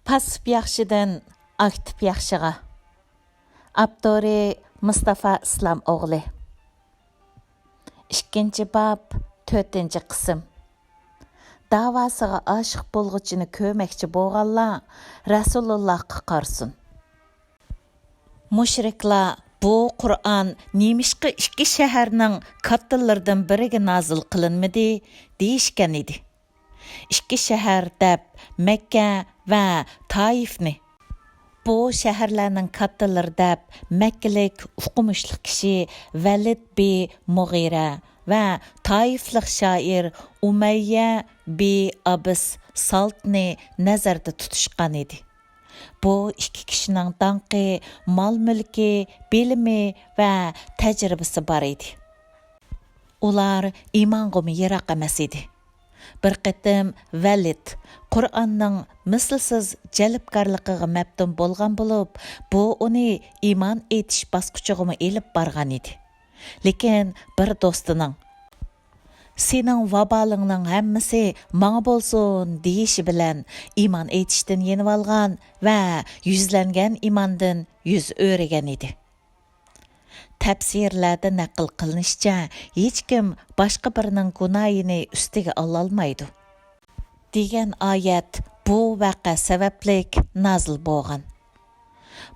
پاسسىپ ياخشىدىن ئاكتىپ ياخشىغا. ئاپتورى مۇستاپا ئىسلامئوغلى. 2. bab 4. qism. Davasıga aşıq bolğuchini köməkçi bolğanlar Rasulullahqa qarsun. Müşriklar bu Qur'an nemişqi ikki şəhərnin kattallardan biriga nazil qilinmidi deyishgan edi. İkki şəhər dəb Məkkə və Taifni. Bu şəhərlərinin kattaları dəb Məkkəlik uqumuşluq kişi Valid bi Mughira və Taiflik şair Umayya bi Abis Saltni nəzərdə tutuşqan idi. Bu iki kişinin danqı, mal-mülki, bilimi və təcrübəsi var idi. Ular imanğımı yiraq emas idi. Bir qitim Valid Qur'anның mislsiz jalbgarligiga məftun bolğan bo'lib, bu uni iman etish bosqichiga elib borgan edi. Lekin bir do'stining "Sening vabolingning hammasi menga bo'lsin" deyishi bilan iman etishdan yenib olgan va yuzlangan imondan yuz o'ragan edi. Tafsirlarda naql qilinishicha, hech kim boshqa birining gunohini ustiga ololmaydi degan oyat bu vaqa sabablik nazil bo'lgan.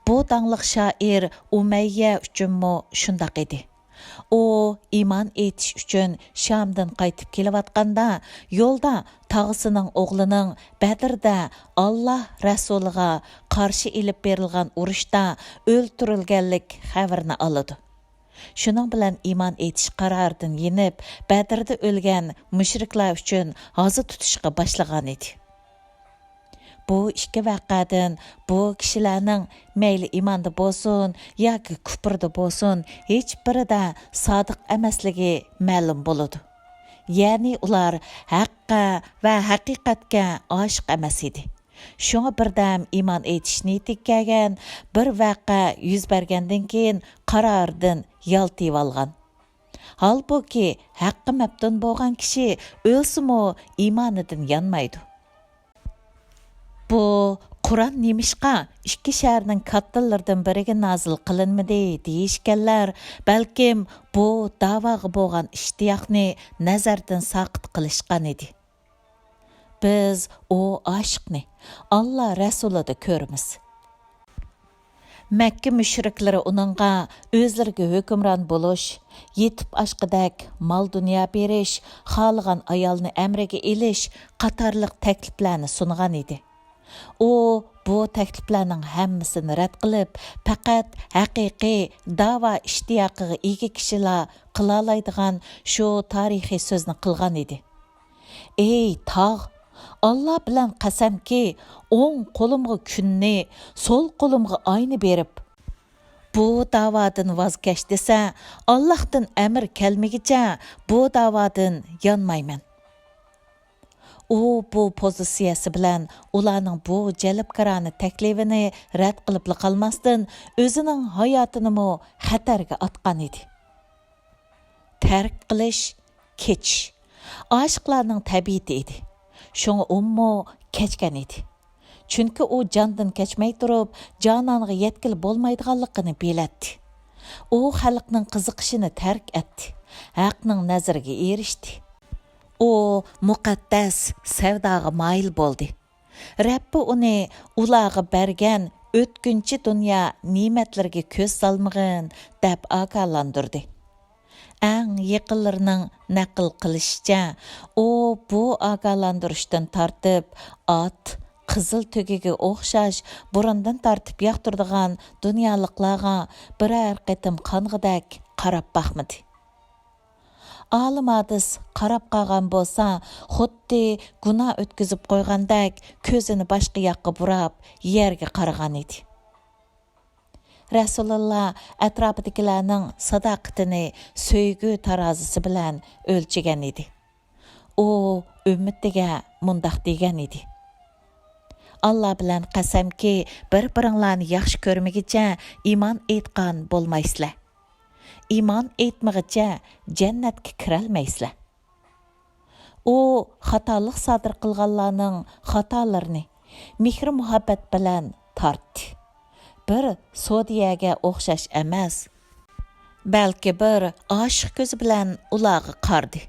Bu dangliq shoir Umayya uchunmi shundoq edi. O iman etish uchun Shamdan qaytib kelayotganda yo'lda tog'isining o'g'lining Badrda Alloh rasuliga qarshi ilib berilgan urushda o'ltirilganlik xabarini oladi. Shuning bilan iman etish qaroridan yenib, Badrda o'lgan mushriklar uchun hozir tutishga boshlagan edi. Bu ikki vaqadan bu kishilarning mayli imonda bo'lsin yoki kufrda bo'lsin, hech birida sodiq emasligi ma'lum bo'ladi. Ya'ni ular haqqa va haqiqatga oshiq emas edi. Şuna birdam iman etish niyatiga kelgan bir vaqa yuz bergandan keyin qarordan yaltib olgan. Halbuki haqqi mabdun bo'lgan kishi o'lsimi imonidan yanmaydi. Bu Qur'on nemishqa ikki shaharning kattalaridan biriga nazil qilinmidi deyishganlar, balkim bu da'voga bo'lgan ishtiyoqni nazardan saqit qilishgan edi. Biz o aşıqni Allah Rasulida ko'ramiz. Makka müşriklari uningga o'zlariga hukmron bo'lish, yetib oshqidak mol dunyo berish, xohlagan ayolni amriga elish qatorliq takliflarni sungan edi. O bu takliflarning hammasini rad qilib, faqat haqiqiy da'vo ishtiyoqiga ega kishilar qila oladigan shu tarixiy so'zni qilgan edi. Ey tog', Allah bilan qasamki, o'ng qo'limga kunni, so'l qo'limga oyni berib, bu da'vodan voz kech desa, Allohdan amr kelmagicha bu da'vodan yonmayman. U bu pozitsiyasi bilan ularning bu jalbgarona taklifini rad qilib qolmasdan o'zining hayotini xatarga otgan edi. Tark qilish, kechish oshiqlarning tabiati edi. Şoňa ummo kechgan edi. Chunki u jondan kechmay turib, jononga yetkil bo'lmaydiganligini bilatdi. U xalqning qiziqishini tark etdi. Haqning nazariga erishdi. U muqaddas savdoga moyil bo'ldi. Rabbi uni ularga bergan o'tkinchi dunyo ne'matlariga ko'z solmag'in deb ogohlantirdi. Әң yaqinlarining naql qilishicha, u bu ogohlantirishdan tortib, ot, qizil tugiga o'xshash burundan tortib yoqtirdigan dunyoliklarga biror qitim qong'idak qarab boqmadi. Olim hadis qarab qolgan bo'lsa, xuddi gunoh o'tkazib qo'ygandak ko'zini boshqa yoqqa burab, yerga qaragan edi. Rasulullah atrofidagilarning sadoqatini so'ygu tarozisi bilan o'lchagan edi. U ummatiga mundaq degan edi: Allah bilan qasamki, bir-biringlarni yaxshi ko'rmagicha iymon etgan bo'lmaysizlar. Iymon etmagicha jannatga kirolmaysizlar. U xatolik sodir qilganlarning xatolarini Mehr muhabbat bilan tortdi. Bir sodiyaga o'xshash emas, balki bir oshiq ko'zi bilan ularga qardi.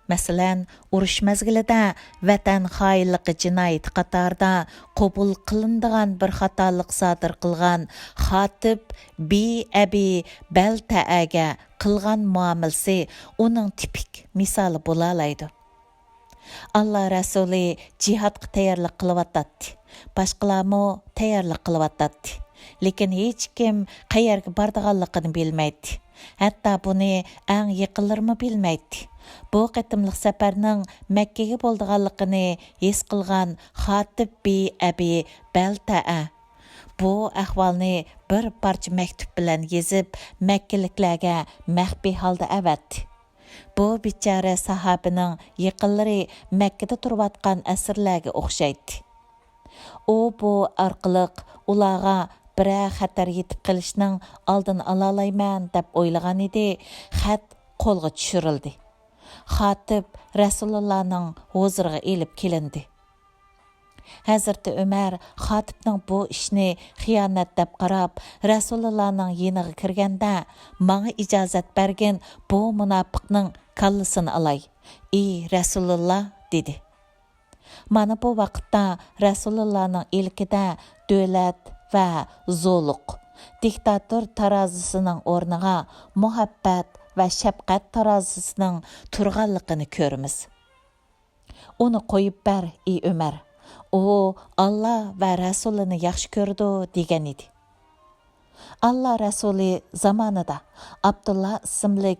Masalan, urush mazgilida vatan xoinligi jinoyati qatorida qabul qilinadigan bir xatolik sodir qilgan xotib abi baltaaga qilgan muomalasi uning tipik misoli bo'la oladi. Allah Rasuli jihadga tayyorlik qilyapti. Boshqalarmo tayyorlik qilyapti. Lekin hech kim qayerga bordiganligini bilmaydi. Hatto buni eng yaqinlarimi bilmaydi. Bu qatimliq safarning Makkaga bo'ldiganligini his qilgan xotib abi baltaa bu ahvolni bir parcha maktub bilan yezib makkaliklarga maxfiy holda avatdi. Bu bichara sahobaning yaqinlari Makkada turayotgan asrlarga o'xshaydi. U bu orqali ularga bir xatar yetib qilishning oldini ola olmayman deb o'ylagan edi. Xat qo'lga tushirildi. Xotib Rasulullohning huzuriga elib kelindi. Hazrati Umar xotibning bu ishni xiyonat deb qarab, Rasulullohning yeniga kirganda, "Menga ijozat bergin, bu munofiqning kallasini olay." "Ey Rasululloh," dedi. Mana bu vaqtda Rasulullohning ilkida davlat va zo'liq, diktator tarazisining o'rniga muhabbat va shafqat tarazisining turganligini ko'ramiz. Uni qo'yib ber, ey Umar. U Allah va Rasulini yaxshi ko'rdi degan edi. Allah Rasuli zamonida Abdullah ismli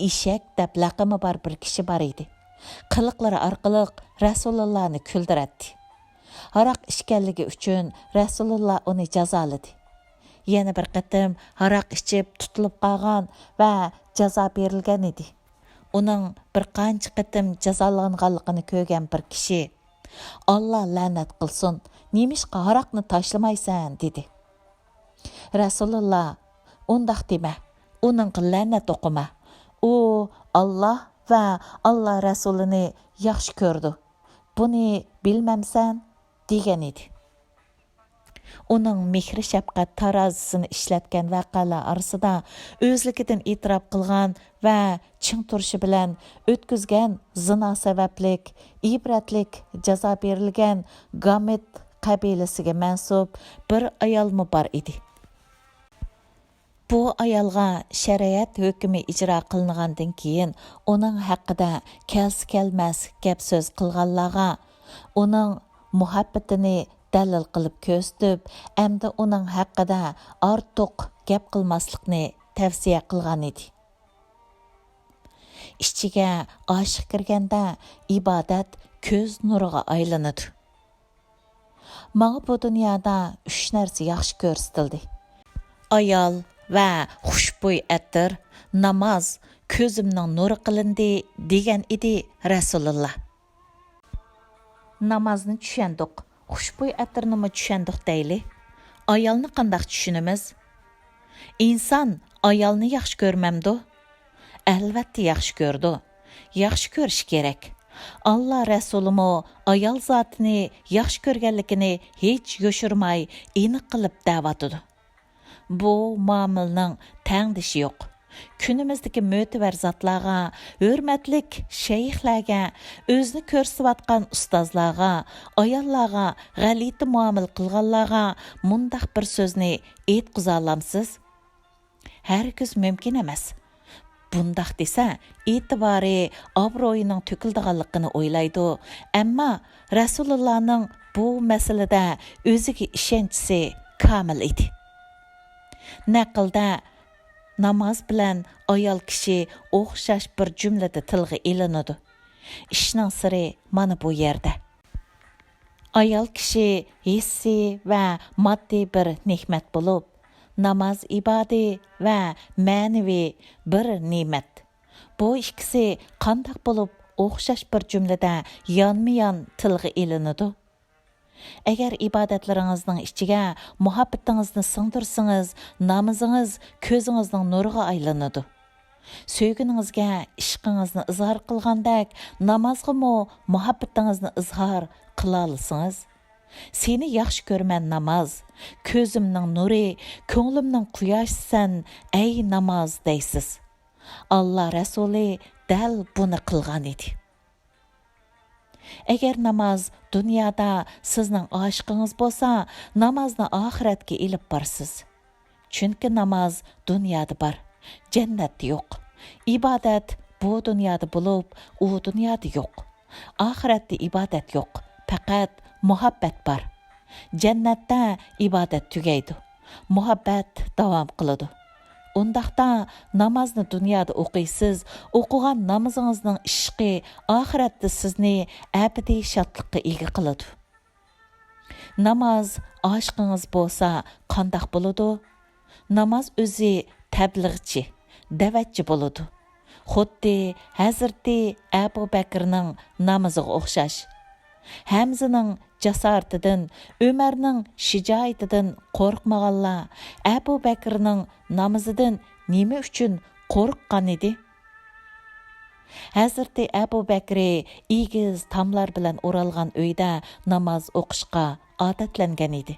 eshak deb laqami bor bir kishi bor edi. Qiliqlari orqali Rasulullohni kuldiradi. Haroq ichganligi uchun Rasululloh uni jazoladi. Yana bir qatim haroq ichib tutilib qolgan va jazo berilgan edi. Uning bir qancha qatim jazolanganligini ko'rgan bir kishi "Allah la'nat qilsin, nemishqa haroqni tashlamaysan?" dedi. Rasululloh "Undaq dema, uning la'nat o'qima. U Allah va Allah Rasulini yaxshi ko'rdi. Buni bilmamsan?" degan edi. Uning mehri shafqat tarazisini ishlatgan vaqalar orasida o'zligidan e'tirof qilgan va ching turishi bilan o'tkazgan zina sabablik ibratlik jazo berilgan Gamit qabilasiga mansub bir ayolmi bor edi. Bu ayolga shariat hukmi ijro qilingandan keyin uning haqida kelsi kelmas gap so'z qilganlarga uning muhabbatini dalil qilib ko'rsatib, hamda uning haqida ortiq gap qilmaslikni tavsiya qilgan edi. Ishchiga oshiq kirganda ibodat ko'z nuriga aylanadi. Menga bu dunyoda 3 narsa yaxshi ko'rsatildi. Ayol va xushbo'y atir, namoz ko'zimning nuri qilindi degan edi Rasululloh. Namozni tushundik. Xushbo'y atirni tushundik deyli. Ayolni qanday tushunamiz? Inson ayolni yaxshi ko'rmamdi? Albatta yaxshi ko'rdi. Yaxshi ko'rish kerak. Allah Rasulimo ayol zotini yaxshi ko'rganligini hech yo'shirmay, aniq qilib da'vatidi. Bu muomilning tangdishi yo'q. Kunimizdagi mo'tavar zotlarga, hurmatlik shayxlarga, o'zini ko'rsatayotgan ustozlarga, ayollarga g'alati muomil qilganlarga mundaq bir so'zni aytqiza olamsiz? Hargiz mumkin emas. Bundaq desa, e'tibori obro'yining to'kildiganligini o'ylaydi. Ammo Rasulullohning bu masalada o'ziga ishonchisi komil edi. Naqlda namoz bilan ayol kishi o'xshash bir jumlada tilga ilinadi. Ishning siri mana bu yerda. Ayol kishi hissiy va moddiy bir ne'mat bo'lib, namoz ibodi va ma'naviy bir ne'mat. Bu ikkisi qanday bo'lib o'xshash bir jumlada yonma-yon tilga ilinadi. Agar ibodatlaringizning ichiga muhabbatingizni singdirsangiz, namozingiz ko'zingizning nuriga aylanadi. Sevginingizga ishqingizni izhor qilgandek, namozga muhabbatingizni izhor qila olsangiz, Seni yaxşı görmən namaz, közümnің nuri, көңлімнің quyoshsan, ey namaz deysiz. Allah Rəsuli dəl bunu qılğan idi. Əgər namaz dünyada sizning aşığınız bolsa, namazni oxiratga ilib barsiz. Çünki namaz dünyada bar, jannatda yo'q. İbadat bu dünyada bo'lib, u dünyada yo'q. Oxiratda ibodat yo'q, faqat muhabbat bar. Jannatda ibodat tugaydi, muhabbat davom qiladi. Undaqda namozni dunyoda o'qiysiz, o'qigan namozingizning ishqi oxiratda sizni abadiy shodlikqa ega qiladi. Namoz oshiqingiz bo'lsa, qandoq bo'ladi? Namoz o'zi tabliğchi, da'vatchi bo'ladi. Xuddi Hazrati Abu Bakrning namoziga o'xshash. Hamzaning jasoratidan, Umarning shijoatidan qo'rqmaganlar Abu Bakrning namozidan nima uchun qo'rqqan edi? Hazrati Abu Bakri egiz tamlar bilan o'ralgan uyda namoz o'qishga odatlangan edi.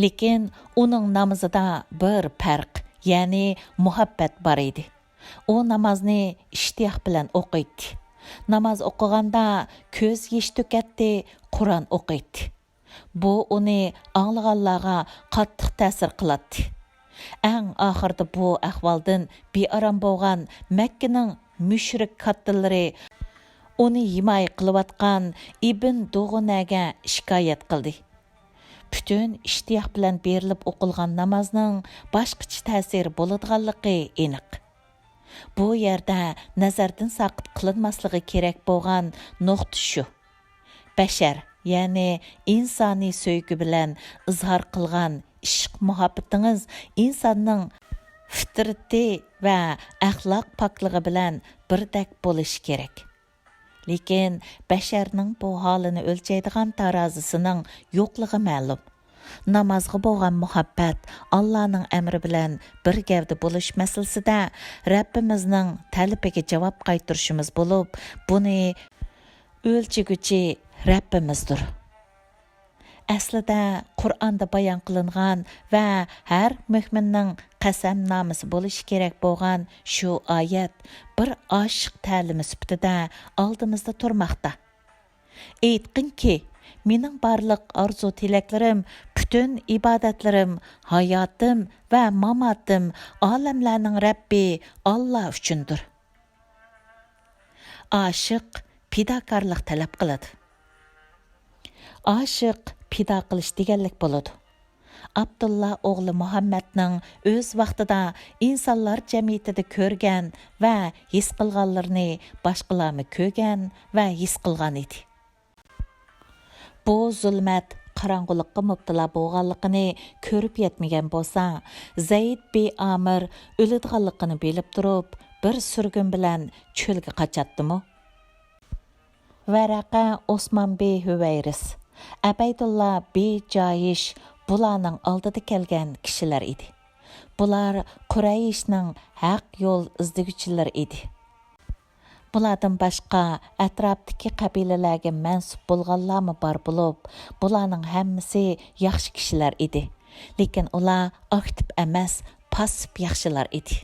Lekin uning namozida bir farq, ya'ni muhabbat bor edi. U namozni ishtiyoq bilan o'qiydi. Namoz o'qiganda ko'z yosh to'katdi, Qur'on o'qiydi. Bu uni anglaganlarga qattiq ta'sir qiladi. Eng oxirida bu ahvoldan bearam bo'lgan Makkaning mushrik kattalari uni himoya qilayotgan Ibn Dug'unaga shikoyat qildi. Bütün ishtiyoq bilan berilib o'qilgan namozning boshqacha ta'siri bo'ladiganligi aniq. Bu yerda nazardan saqit qilinmasligi kerak bo'lgan nuqta shu. Bashar, ya'ni insoniy sevgi bilan izhor qilgan ishq muhabbatingiz insonning fitrati va axloq pokligi bilan birdek bo'lishi kerak. Lekin basharning bu holini o'lchaydigan tarozisining yo'qligi ma'lum. Namozga bo'lgan muhabbat Allohning amri bilan bir gavda bo'lish masalasida Rabbimizning talabiga javob qaytarishimiz bo'lib, buni o'lchiguchi Rabbimizdir. Aslida Qur'onda bayon qilingan va har mu'minning qasamnomasi bo'lishi kerak bo'lgan shu oyat bir oshiq ta'limi sifatida oldimizda turmoqda. Aytqinki, mening barliq orzu tilaklarim, bütün ibodatlarim, hayotim va mamotim olamlarning Rabbi Alloh uchundir. Oshiq fidokorlik talab qiladi. Oshiq fido qilish deganlik bo'ladi. ئاپتورى Muhammadning o'z vaqtida insonlar jamiyatida ko'rgan va his qilganlarini boshqalarni ko'rgan va his qilgan edi. Bu zulmat qarang'ulikqa mubtalo bo'lganligini ko'rib yetmagan bo'lsa, Zayd be'amir o'ladiganligini bilib turib, bir surgun bilan cho'lga qochatdimi? Varaqa Osman bey Huvayris, Abaydulla bey Joyish bularning oldida kelgan kishilar edi. Bular Qurayshning haq yo'l izdiguvchilari edi. Bulardan boshqa atrofdagi qabilalarga mansub bo'lganlarmi bor bo'lib, bularning hammasi yaxshi kishilar edi. Lekin ular aktip emas, pассип yaxshilar edi.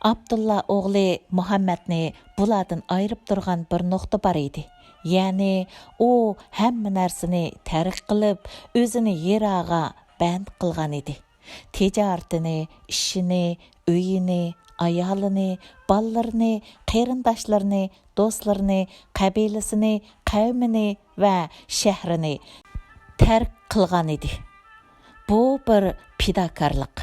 ئاپتورى Muhammadni bulardan ayirib turgan bir nuqta bor edi. Ya'ni u hamma narsani tark qilib, o'zini yeraga band qilgan edi. Tijoratini, ishini, uyini, ayolini, bolalarni, qarindoshlarini, do'stlarini, qabilasini, qavmini va shahrini tark qilgan edi. Bu bir fidokorlik.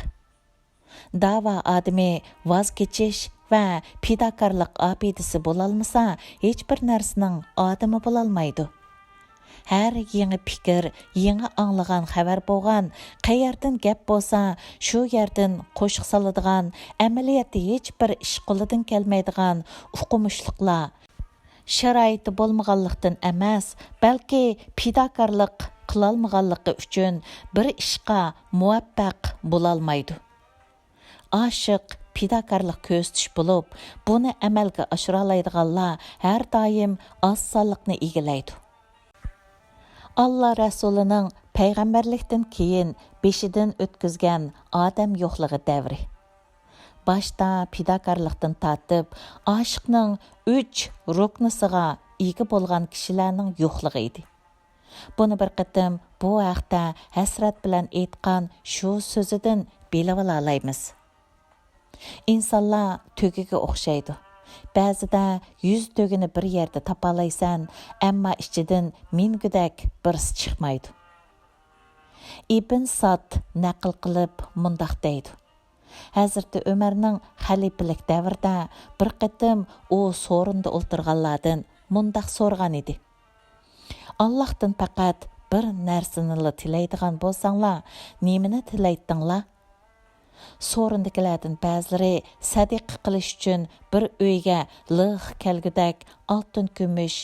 Dava odami voz kechish va fidokorlik obidasi bo'lolmasa, hech bir narsaning odami bo'lolmaydi. Har yangi fikr, yangi anglagan xabar bo'lgan, qayerdan gap bo'lsa, shu yerdan qo'shiq soladigan, amaliyotda hech bir ish qo'lidan kelmaydigan uqumishliqlar sharoiti bo'lmaganlikdan emas, balki fidokorlik qilolmaganligi uchun bir ishga muvaffaq bo'lolmaydi. Oshiq fidokorlik ko'rsatish bo'lib, buni amalga oshira oladiganlar har doim oz sonliqni egallaydi. Allah Rasulining payg'ambarlikdan keyin beshidan o'tkazgan odam yo'qligi davri. Başta fidokorlikdan tortib, oshiqning 3 ruknisiga ega bo'lgan kishilarning yo'qligi edi. Buni bir qitim bu haqda hasrat bilan aytgan shu so'zidan bilib olaymiz. İnsanlar tögiga o'xshaydi. Ba'zida 100 tögini bir yerda topalaysan, ammo ichidan mingudak birisi chiqmaydi. İbn Sad naql qilib mundaq deydi. Hazreti Ömerning xalifalik davrida bir qitim u so'rinda o'ltirganlardan mundaq so'rgan edi. Allohdan faqat bir narsani tilaydigan bo'lsanglar, nimani tilaydinglar? So'rindagilardan ba'zilari sadiqa qilish uchun bir uyga liq kelgudak oltin kumush,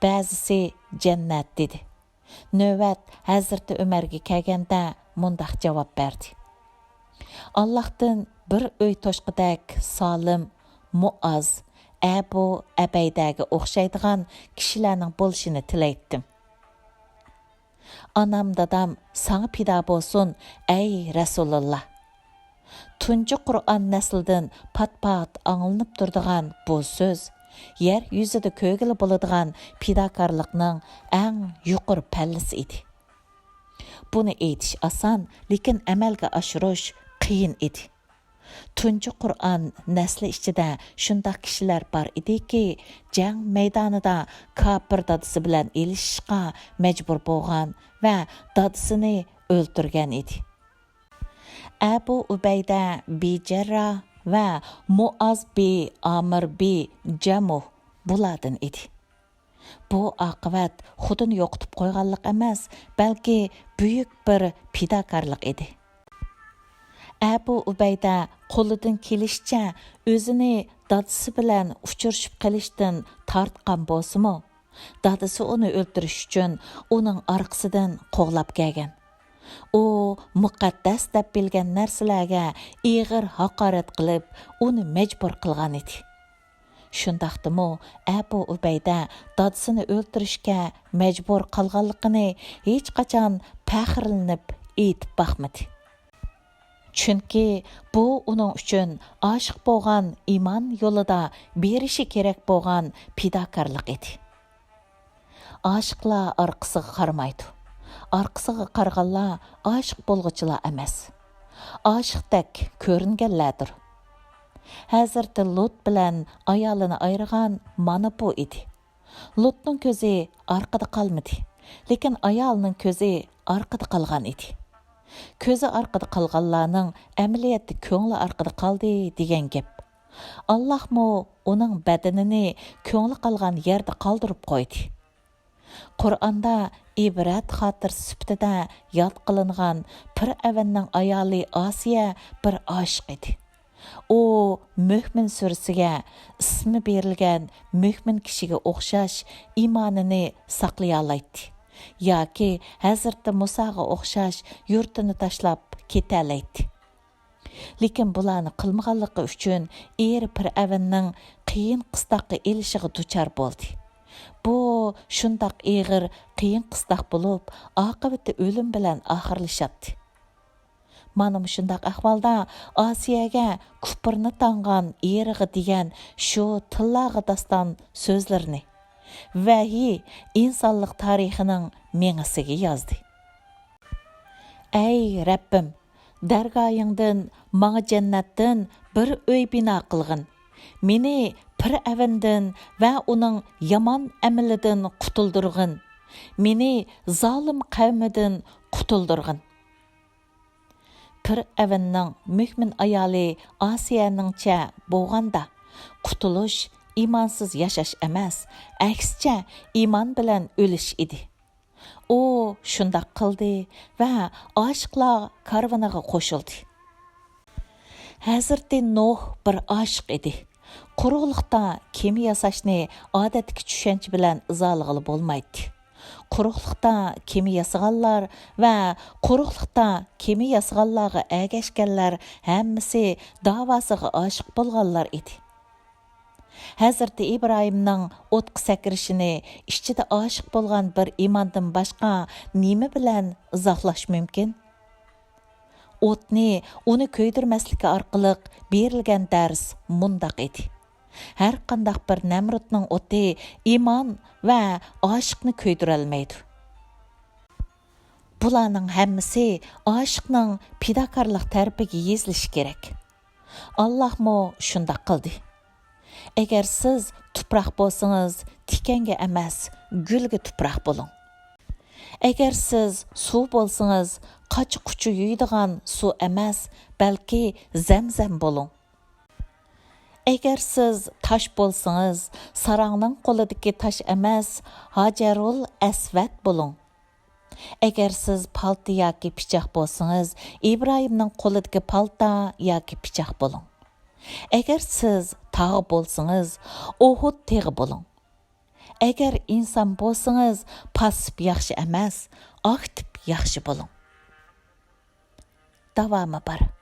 ba'zisi jannat dedi. Növbət Hazreti Ömerga kelganda mundaq javob berdi. Allohdan bir uy to'shqidak solim, muaz, Abu Abaydaga o'xshaydigan kishilarning bo'lishini tilaydim. Anam dadam sana fido bo'lsin, ey Rasululloh. Tunji Qur'on nasldan pat-pat anglanib turadigan bu so'z yer yuzida ko'gili bo'ladigan fidokorlikning eng yuqori pallasi edi. Buni aytish oson, lekin amalga oshirish qiyin edi. Tunji Qur'on nasli ichida shunday kishilar bor ediki, jang maydonida kofir dadisi bilan elishishga majbur bo'lgan va dadisini o'ltirgan edi. Abu Ubayda bi Jarrah va Muaz bi Amir bi Jamuh bulardan edi. Bu oqibat xudini yo'qotib qo'yganlik emas, balki buyuk bir fidokorlik edi. Abu Ubayda qo'lidan kelishicha o'zini dadisi bilan uchrashib qilishdan tortgan bo'lsa-mu, dadisi uni o'ldirish uchun uning orqasidan qo'g'lab kelgan. U muqaddas deb bilgan narsalarga ig'ir haqorat qilib, uni majbur qilgan edi. Shundaqdimi Abu Ubayda dadisini o'ldirishga majbur qilganligini hech qachon faxrlanib aytib baxmadi. Chunki bu uning uchun oshiq bo'lgan iymon yo'lida berishi kerak bo'lgan fidokorlik edi. Oshiqlar orqasiga qaramaydi. Orqasiga qarag'anlar oshiq bo'lg'uchilar emas. Oshiqdek ko'ringanlardir. Hazrati Lut bilan ayolini ayirgan mana bu edi. Lutning ko'zi orqada qolmadi, lekin ayolning ko'zi orqada qolgan edi. Ko'zi orqada qolganlarning amaliyotda ko'ngli orqada qoldi degan gap. Allohmo uning badanini ko'ngli qolgan yerda qoldirib qo'ydi. Qur'onda ibrat xotir sifatida yod qilingan Fir'avnning ayoli Osiya bir oshiq edi. U Mu'min surasiga ismi berilgan mu'min kishiga o'xshash iymonini saqlay oladi. Yoki Hazrati Musoga o'xshash yurtini tashlab keta oladi. Lekin bularni qilmaganligi uchun Fir'avnning qiyin qistoqqa elishiga duchor bo'ldi. Bu shundoq ig'ir, qiyin qistoq bo'lib, oqibati o'lim bilan oxirlashadi. Mana shundoq ahvolda Osiyaga kufrni tangan erig'i degan shu tillag'i daston so'zlarini vahiy insonlik tarixining mengisiga yozdi. Ey Rabbim, dargoyingdan manga jannatdan bir uy bino qilgin. Meni Fir'avndan va uning yomon amalidan qutuldirgin. Meni zolim qavmidan qutuldirgin. Fir'avnning mu'min ayoli Osiyaningcha bo'lganda qutulish iymonsiz yashash emas, aksicha iymon bilan o'lish edi. U shundoq qildi va oshiqlar karvoniga qo'shildi. Hazrati Nuh bir oshiq edi. Quruqlikda kema yasashni odatdagi tushuncha bilan izohlag'ili bo'lmaydi. Quruqlikda kema yasaganlar va quruqlikda kema yasaganlarga ergashganlar hammasi davosiga oshiq bo'lganlar edi. Hazreti İbrahimning o'tqa sakrishini ichida oshiq bo'lgan bir imondan boshqa nima bilan izohlash mumkin? O'tni uni ko'ydirmasligi orqali berilgan dars mundaq edi. Har qandaq bir Namrudning o'ti iymon va oshiqni ko'ydira olmaydi. Bularning hammasi oshiqning fidokorlik tarafiga yezilishi kerak. Allohmo shunday qildi. Agar siz tuproq bo'lsangiz, tikanga emas, gulga tuproq bo'ling. Agar siz suv bo'lsangiz, qochi-quchi yuydigan suv emas, balki zamzam bo'ling. Agar siz tosh bo'lsangiz, sarangning qo'lidagi tosh emas, Hajarul Asvad bo'ling. Agar siz palta yoki pichoq bo'lsangiz, İbrahimning qo'lidagi palta yoki pichoq bo'ling. Agar siz tog' bo'lsangiz, Uhud teg'i bo'ling. Agar inson bo'lsangiz, paassىپ yaxshi emas, aktىپ yaxshi bo'ling. Davomi bor.